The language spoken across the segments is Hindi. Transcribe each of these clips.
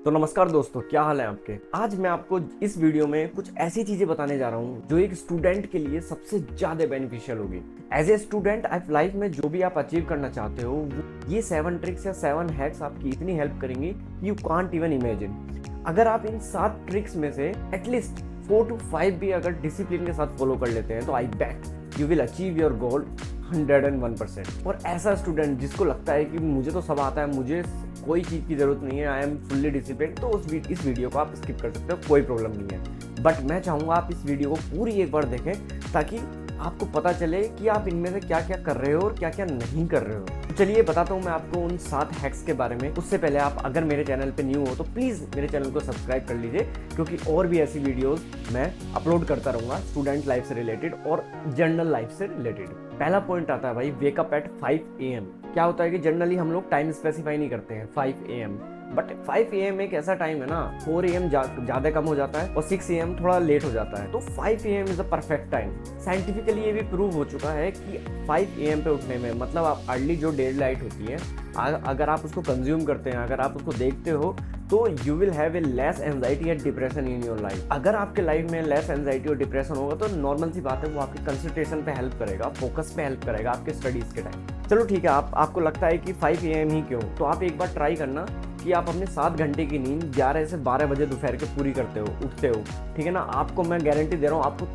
तो नमस्कार दोस्तों, क्या हाल है आपके। आज मैं आपको इस वीडियो में कुछ ऐसी चीजें बताने जा रहा हूँ जो एक स्टूडेंट के लिए सबसे ज्यादा बेनिफिशियल होगी। एज ए स्टूडेंट आप लाइफ में जो भी आप अचीव करना चाहते हो, ये 7 ट्रिक्स या 7 हैक्स आपकी इतनी हेल्प करेंगी यू कांट इवन इमेजिन। अगर आप इन 7 ट्रिक्स में से एटलीस्ट 4 to 5 भी अगर डिसिप्लिन के साथ फॉलो कर लेते हैं तो I bet you will achieve your goal 101%। और ऐसा स्टूडेंट जिसको लगता है कि मुझे तो सब आता है, मुझे कोई चीज़ की ज़रूरत नहीं है, आई एम फुल्ली डिसिप्लिन, तो इस वीडियो को आप स्किप कर सकते हो, कोई प्रॉब्लम नहीं है। बट मैं चाहूँगा आप इस वीडियो को पूरी एक बार देखें ताकि आपको पता चले कि आप इनमें से क्या क्या कर रहे हो और क्या क्या नहीं कर रहे हो। तो चलिए बताता हूँ मैं आपको उन 7 हैक्स के बारे में। उससे पहले आप अगर मेरे चैनल पे न्यू हो तो प्लीज़ मेरे चैनल को सब्सक्राइब कर लीजिए, क्योंकि और भी ऐसी वीडियोस मैं अपलोड करता रहूँगा स्टूडेंट लाइफ से रिलेटेड और जनरल लाइफ से रिलेटेड। पहला पॉइंट आता है भाई, वेकअप एट 5 AM। क्या होता है कि जनरली हम लोग टाइम स्पेसिफाई नहीं करते हैं 5 AM, बट 5 AM एक ऐसा टाइम है ना, 4 AM ज़्यादा कम हो जाता है और 6 AM थोड़ा लेट हो जाता है, तो 5 AM is the perfect time. Scientifically ये भी प्रूव हो चुका है कि 5 AM पे उठने में, मतलब आप अर्ली जो डे लाइट होती है, अगर आप उसको कंज्यूम करते हैं, अगर आप उसको देखते हो, तो you will have a less anxiety and depression in your life. अगर आपके लाइफ में लेस एंजाइटी और डिप्रेशन होगा तो नॉर्मल सी बात है, वो आपकी कंसंट्रेशन पे हेल्प करेगा, फोकस पे हेल्प करेगा आपके स्टडीज़ के टाइम। चलो ठीक है, आपको लगता है कि 5 AM ही क्यों, तो आप एक बार ट्राई करना कि आप अपने 7 घंटे की नींद 11 से 12 बजे दोपहर के पूरी करते हो, उठते हो, ठीक है ना। आपको मैं गारंटी दे रहा हूँ, आपको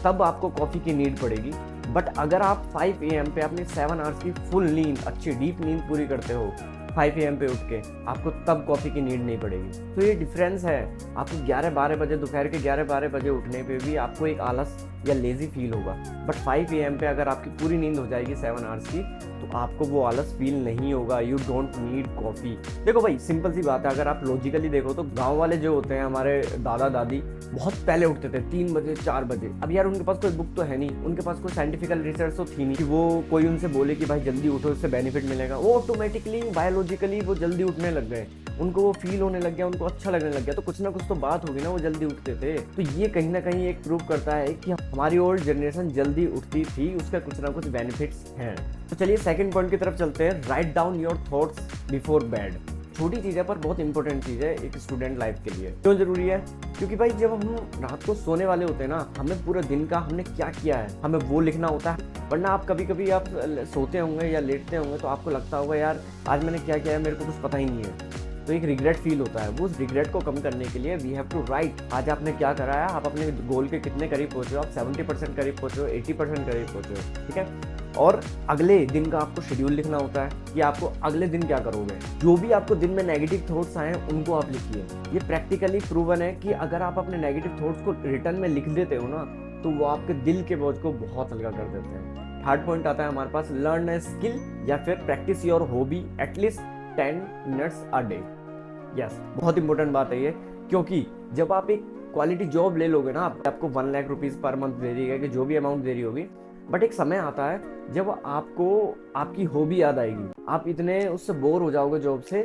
तब आपको कॉफ़ी की नीड पड़ेगी। बट अगर आप 5 AM पे अपनी 7 आवर्स की फुल नींद, अच्छी डीप नींद पूरी करते हो 5 AM पे उठ के, आपको तब कॉफ़ी की नीड नहीं पड़ेगी। तो ये डिफरेंस है। आपको 11-12 बजे, दोपहर के 11-12 बजे उठने पे भी आपको एक आलस या लेज़ी फील होगा, बट 5 AM पे अगर आपकी पूरी नींद हो जाएगी 7 आवर्स की, तो आपको वो आलस फील नहीं होगा। You don't need coffee. देखो भाई, सिंपल सी बात है, अगर आप लॉजिकली देखो तो गांव वाले जो होते हैं, हमारे दादा दादी बहुत पहले उठते थे, 3 बजे 4 बजे। अब यार उनके पास कोई बुक तो है नहीं, उनके पास कोई साइंटिफिकल रिसर्च तो थी नहीं कि वो कोई उनसे बोले कि भाई जल्दी उठो, इससे बेनिफिट मिलेगा। वो ऑटोमेटिकली बायोलॉजिकली वो जल्दी उठने लग गए, उनको वो फील होने लग गया, उनको अच्छा लगने लग गया, तो कुछ ना कुछ तो बात होगी ना, वो जल्दी उठते थे। तो ये कहीं ना कहीं एक प्रूव करता है कि हमारी ओल्ड जनरेशन जल्दी उठती थी, उसका कुछ ना कुछ बेनिफिट्स हैं। तो चलिए सेकंड पॉइंट की तरफ चलते हैं, write down your thoughts before bed. छोटी चीज़ है पर बहुत इंपॉर्टेंट चीज़ है एक स्टूडेंट लाइफ के लिए। क्यों जरूरी है? क्योंकि भाई जब हम रात को सोने वाले होते हैं ना, हमें पूरे दिन का हमने क्या किया है हमें वो लिखना होता है। वरना आप कभी आप सोते होंगे या लेटते होंगे तो आपको लगता होगा यार आज मैंने क्या किया है, मेरे को कुछ पता ही नहीं है, तो एक रिग्रेट फील होता है। वो उस रिग्रेट को कम करने के लिए वी हैव टू राइट, आज आपने क्या करा है, आप अपने गोल के कितने करीब पहुंचे हो, आप 70% करीब पहुंचे हो, 80% करीब पहुंचे हो, ठीक है। और अगले दिन का आपको शेड्यूल लिखना होता है कि आपको अगले दिन क्या करोगे। जो भी आपको दिन में नेगेटिव थॉट्स आए उनको आप लिखिए। ये प्रैक्टिकली प्रूवन है कि अगर आप अपने नेगेटिव थॉट्स को रिटर्न में लिख देते हो ना, तो वो आपके दिल के बोझ को बहुत हल्का कर देते हैं। थर्ड पॉइंट आता है हमारे पास, लर्न ए स्किल या फिर practice your hobby at least 10 minutes a day. Yes, बहुत इंपॉर्टेंट बात है ये, क्योंकि जब आप एक क्वालिटी जॉब ले लोगे ना, आपको 1 लाख रुपीज़ पर मंथ दे रही है कि जो भी अमाउंट दे रही होगी, बट एक समय आता है जब आपको आपकी हॉबी याद आएगी, आप इतने उससे बोर हो जाओगे जॉब से,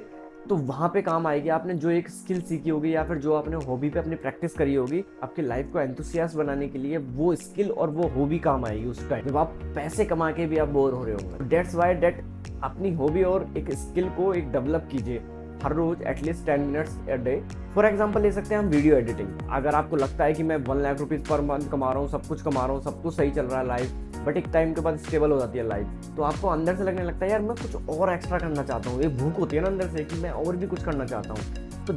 तो वहाँ पे काम आएगी। आपने जो एक स्किल सीखी होगी या फिर जो आपने हॉबी पे अपनी प्रैक्टिस करी होगी, आपकी लाइफ को एंथुसियास्ट बनाने के लिए वो स्किल और वो हॉबी काम आएगी उस टाइम जब आप पैसे कमा के भी आप बोर हो रहे होंगे। डेट्स वाई डेट अपनी हॉबी और एक स्किल को एक डेवलप कीजिए हर रोज at least 10 minutes a day. For example ले सकते हैं हम वीडियो एडिटिंग। अगर आपको लगता है कि मैं 1 लाख रुपीज़ पर मंथ कमा रहा हूँ, सब कुछ कमा रहा हूँ, सब कुछ सही चल रहा है लाइफ, बट एक टाइम के बाद स्टेबल हो जाती है लाइफ, तो आपको अंदर से लगने लगता है यार मैं कुछ और एक्स्ट्रा करना चाहता हूँ। एक भूख होती है ना अंदर से कि मैं और भी कुछ करना चाहता हूँ, तो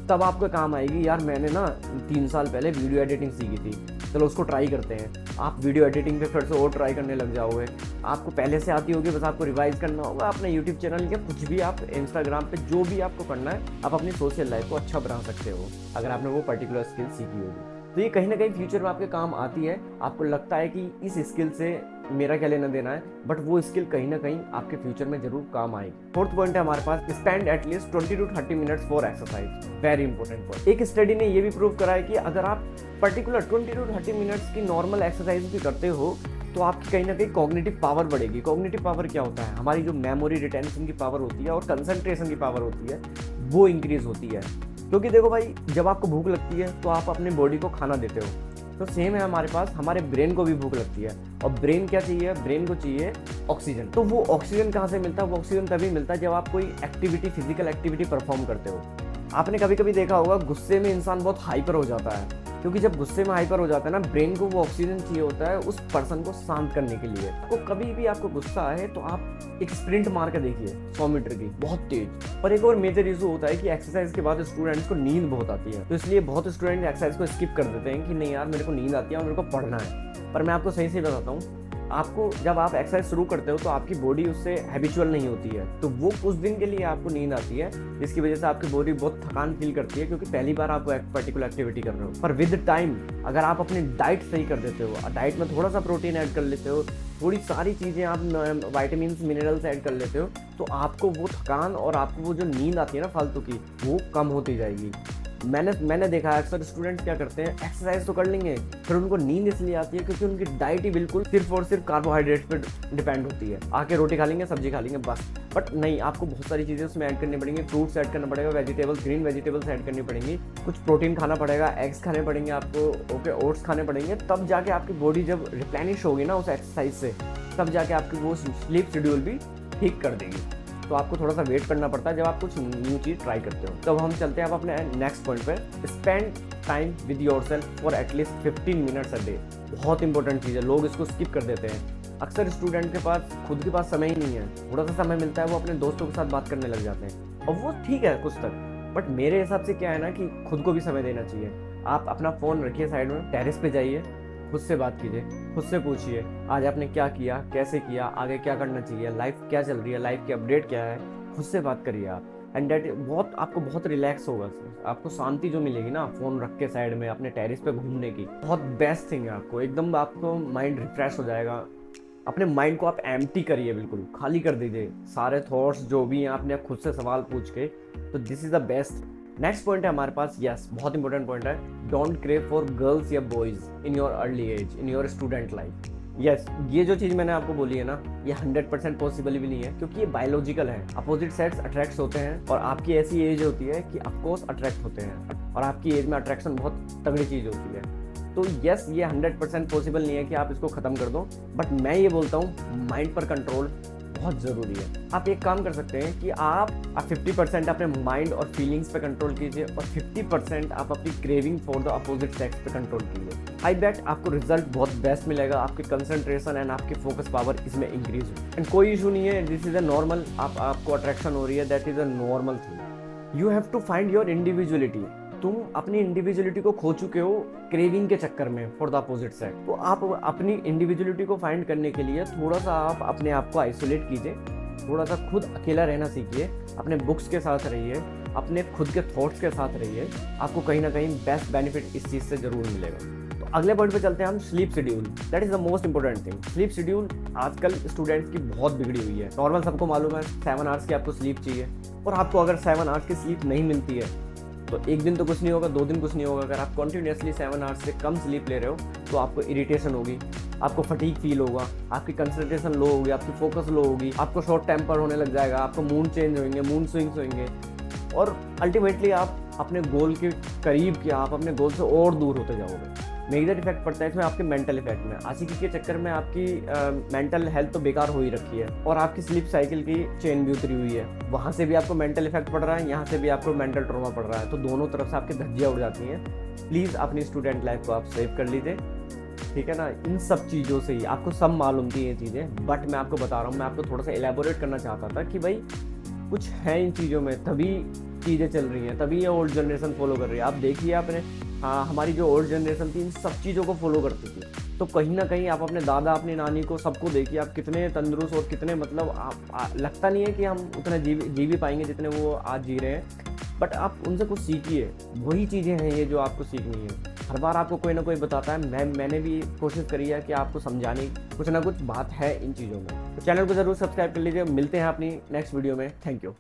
तब आपको काम आएगी यार मैंने ना 3 साल पहले वीडियो एडिटिंग सीखी थी, चलो उसको ट्राई करते हैं। आप वीडियो एडिटिंग पे फिर से और ट्राई करने लग जाओगे। आपको पहले से आती होगी, बस आपको रिवाइज करना होगा। अपने यूट्यूब चैनल या कुछ भी आप इंस्टाग्राम पे जो भी आपको करना है, आप अपनी सोशल लाइफ को अच्छा बना सकते हो अगर आपने वो पर्टिकुलर स्किल सीखी होगी। तो ये कहीं ना कहीं फ्यूचर में आपके काम आती है। आपको लगता है कि इस स्किल से मेरा क्या लेना देना है, बट वो स्किल कहीं ना कहीं आपके फ्यूचर में जरूर काम आएगी। फोर्थ पॉइंट है हमारे पास, spend at least 20 to 30 minutes for exercise. Very important point. एक स्टडी ने ये भी प्रूव करा है कि अगर आप पर्टिकुलर 20 to 30 मिनट्स की नॉर्मल एक्सरसाइज भी करते हो, तो आपकी कहीं ना कहीं कॉग्निटिव पावर बढ़ेगी। कॉग्निटिव पावर क्या होता है? हमारी जो मेमोरी रिटेंशन की पावर होती है और कंसंट्रेशन की पावर होती है, वो इंक्रीज होती है। क्योंकि देखो भाई, जब आपको भूख लगती है तो आप अपने बॉडी को खाना देते हो, तो सेम है हमारे पास, हमारे ब्रेन को भी भूख लगती है। और ब्रेन क्या चाहिए? ब्रेन को चाहिए ऑक्सीजन। तो वो ऑक्सीजन कहाँ से मिलता है? वो ऑक्सीजन तभी मिलता है जब आप कोई एक्टिविटी, फिजिकल एक्टिविटी परफॉर्म करते हो। आपने कभी कभी देखा होगा गुस्से में इंसान बहुत हाइपर हो जाता है, क्योंकि जब गुस्से में हाइपर हो जाता है ना, ब्रेन को वो ऑक्सीजन चाहिए होता है उस पर्सन को शांत करने के लिए। आपको कभी भी आपको गुस्सा आए तो आप एक स्प्रिंट मार के देखिए 100 मीटर की, बहुत तेज। और एक और मेजर इशू होता है कि एक्सरसाइज के बाद स्टूडेंट्स को नींद बहुत आती है, तो इसलिए बहुत स्टूडेंट एक्सरसाइज को स्किप कर देते हैं कि नहीं यार मेरे को नींद आती है और मेरे को पढ़ना है। पर मैं आपको सही से बताता हूँ, आपको जब आप एक्सरसाइज शुरू करते हो तो आपकी बॉडी उससे हैबिचुअल नहीं होती है, तो वो कुछ दिन के लिए आपको नींद आती है, जिसकी वजह से आपकी बॉडी बहुत थकान फील करती है, क्योंकि पहली बार आप एक पर्टिकुलर एक्टिविटी कर रहे हो। पर विद टाइम अगर आप अपनी डाइट सही कर देते हो, डाइट में थोड़ा सा प्रोटीन ऐड कर लेते हो, थोड़ी सारी चीज़ें आप वाइटामिन मिनरल्स ऐड कर लेते हो, तो आपको वो थकान और आपको वो जो नींद आती है ना फालतू की, वो कम होती जाएगी। मैंने देखा है अक्सर स्टूडेंट्स क्या करते हैं, एक्सरसाइज तो कर लेंगे फिर उनको नींद इसलिए आती है क्योंकि उनकी डाइट ही बिल्कुल सिर्फ और सिर्फ कार्बोहाइड्रेट पे डिपेंड होती है। आके रोटी खा लेंगे, सब्जी खा लेंगे, बस। बट नहीं, आपको बहुत सारी चीज़ें उसमें ऐड करनी पड़ेंगी, फ्रूट्स ऐड करना पड़ेगा, वेजिटेबल्स, ग्रीन वेजिटेबल्स ऐड करनी पड़ेंगी, कुछ प्रोटीन खाना पड़ेगा, एग्स खाने पड़ेंगे आपको, ओके, ओट्स खाने पड़ेंगे, तब जाके आपकी बॉडी जब रिप्लेनिश होगी ना उस एक्सरसाइज से, तब जाके आपकी वो स्लीप शेड्यूल भी ठीक कर देगी। तो आपको थोड़ा सा वेट करना पड़ता है जब आप कुछ न्यू चीज़ ट्राई करते हो। तो हम चलते हैं अब अपने नेक्स्ट पॉइंट पे, spend time with yourself for at least 15 minutes a day. बहुत इंपॉर्टेंट चीज़ है, लोग इसको स्किप कर देते हैं। अक्सर स्टूडेंट के पास खुद के पास समय ही नहीं है, थोड़ा सा समय मिलता है वो अपने दोस्तों के साथ बात करने लग जाते हैं, और वो ठीक है कुछ तक, बट मेरे हिसाब से क्या है ना कि खुद को भी समय देना चाहिए। आप अपना फ़ोन रखिए साइड में, टेरेस पे जाइए, खुद से बात कीजिए, खुद से पूछिए आज आपने क्या किया, कैसे किया, आगे क्या करना चाहिए, लाइफ क्या चल रही है, लाइफ की अपडेट क्या है, खुद से बात करिए आप। एंड डेट बहुत आपको बहुत रिलैक्स होगा, आपको शांति जो मिलेगी ना फ़ोन रख के साइड में अपने टेरेस पे घूमने की, बहुत बेस्ट थिंग है। आपको एकदम आपको माइंड रिफ्रेश हो जाएगा। अपने माइंड को आप एम्प्टी करिए, बिल्कुल खाली कर दीजिए, सारे थॉट्स जो भी हैं आपने खुद से सवाल पूछ के, तो this is the best. Next point है हमारे पास, यस बहुत इंपॉर्टेंट पॉइंट है, डोंट क्रेव फॉर गर्ल्स या boys in your early age, in your student life. Yes, ये जो चीज़ मैंने आपको बोली है ना, ये 100% पॉसिबल भी नहीं है, क्योंकि ये बायोलॉजिकल है। अपोजिट सेक्स अट्रैक्ट होते हैं, और आपकी ऐसी एज होती है कि ऑफकोर्स अट्रैक्ट होते हैं, और आपकी एज में अट्रैक्शन बहुत तगड़ी चीज़ होती है। तो यस, ये 100% पॉसिबल नहीं है कि आप इसको ख़त्म कर दो, बट मैं ये बोलता हूँ माइंड पर कंट्रोल बहुत ज़रूरी है। आप एक काम कर सकते हैं कि आप 50% अपने माइंड और फीलिंग्स पे कंट्रोल कीजिए, और 50% आप अपनी craving for the opposite sex पे कंट्रोल कीजिए। आई बेट आपको रिजल्ट बहुत बेस्ट मिलेगा, आपकी कंसंट्रेशन एंड आपकी फोकस पावर इसमें इंक्रीज हो। एंड कोई इशू नहीं है, दिस इज अ नॉर्मल, आपको अट्रैक्शन हो रही है, that is a normal thing. You have to find your individuality. तुम अपनी इंडिविजुअलिटी को खो चुके हो क्रेविंग के चक्कर में फॉर द अपोजिट सेक्स। तो आप अपनी इंडिविजुअलिटी को फाइंड करने के लिए थोड़ा सा आप अपने आप को आइसोलेट कीजिए, थोड़ा सा खुद अकेला रहना सीखिए, अपने बुक्स के साथ रहिए, अपने खुद के थॉट्स के साथ रहिए, आपको कहीं ना कहीं बेस्ट बेनिफिट इस चीज़ से जरूर मिलेगा। तो अगले पॉइंट पे चलते हैं हम, sleep schedule. That is the most important thing. Sleep schedule आजकल स्टूडेंट्स की बहुत बिगड़ी हुई है। नॉर्मल सबको मालूम है 7 आवर्स की आपको स्लीप चाहिए, और आपको अगर 7 आवर्स की स्लीप नहीं मिलती है तो एक दिन तो कुछ नहीं होगा, 2 दिन कुछ नहीं होगा। अगर आप कंटिन्यूसली 7 आवर्स से कम स्लीप ले रहे हो तो आपको इरिटेशन होगी, आपको फटीग फील होगा, आपकी कंसंट्रेशन लो होगी, आपकी फोकस लो होगी, आपको शॉर्ट टेम्पर होने लग जाएगा, आपको मूड चेंज होंगे, मूड स्विंग्स होंगे, और अल्टीमेटली आप अपने गोल के करीब के, आप अपने गोल से और दूर होते जाओगे। मेजर इफेक्ट पड़ता है इसमें आपके मेंटल इफेक्ट में। आशिकी के चक्कर में आपकी मेंटल हेल्थ तो बेकार हो ही रखी है, और आपकी स्लीप साइकिल की चेन भी उतरी हुई है। वहाँ से भी आपको मेंटल इफेक्ट पड़ रहा है, यहाँ से भी आपको मेंटल ट्रॉमा पड़ रहा है, तो दोनों तरफ से आपकी धज्जियाँ उड़ जाती हैं। प्लीज़ अपनी स्टूडेंट लाइफ को आप सेव कर लीजिए, ठीक है ना। इन सब चीज़ों से ही आपको सब मालूम थी ये चीज़ें, बट मैं आपको बता रहा हूँ, मैं आपको थोड़ा सा एलेबोरेट करना चाहता था कि भाई कुछ है इन चीज़ों में, तभी चीज़ें चल रही हैं, तभी ये ओल्ड जनरेशन फॉलो कर रही है। आप देखिए आपने, हाँ, हमारी जो ओल्ड जनरेशन थी इन सब चीज़ों को फॉलो करती थी, तो कहीं ना कहीं आप अपने दादा, अपनी नानी को, सबको देखिए, आप कितने तंदुरुस्त और कितने, मतलब लगता नहीं है कि हम उतना जी भी पाएंगे जितने वो आज जी रहे हैं, बट आप उनसे कुछ सीखिए। वही चीज़ें हैं ये जो आपको सीखनी है। हर बार आपको कोई ना कोई बताता है, मैंने भी कोशिश करी है कि आपको समझाने कुछ ना कुछ बात है इन चीज़ों में। तो चैनल को ज़रूर सब्सक्राइब कर लीजिए। मिलते हैं अपनी नेक्स्ट वीडियो में। Thank you.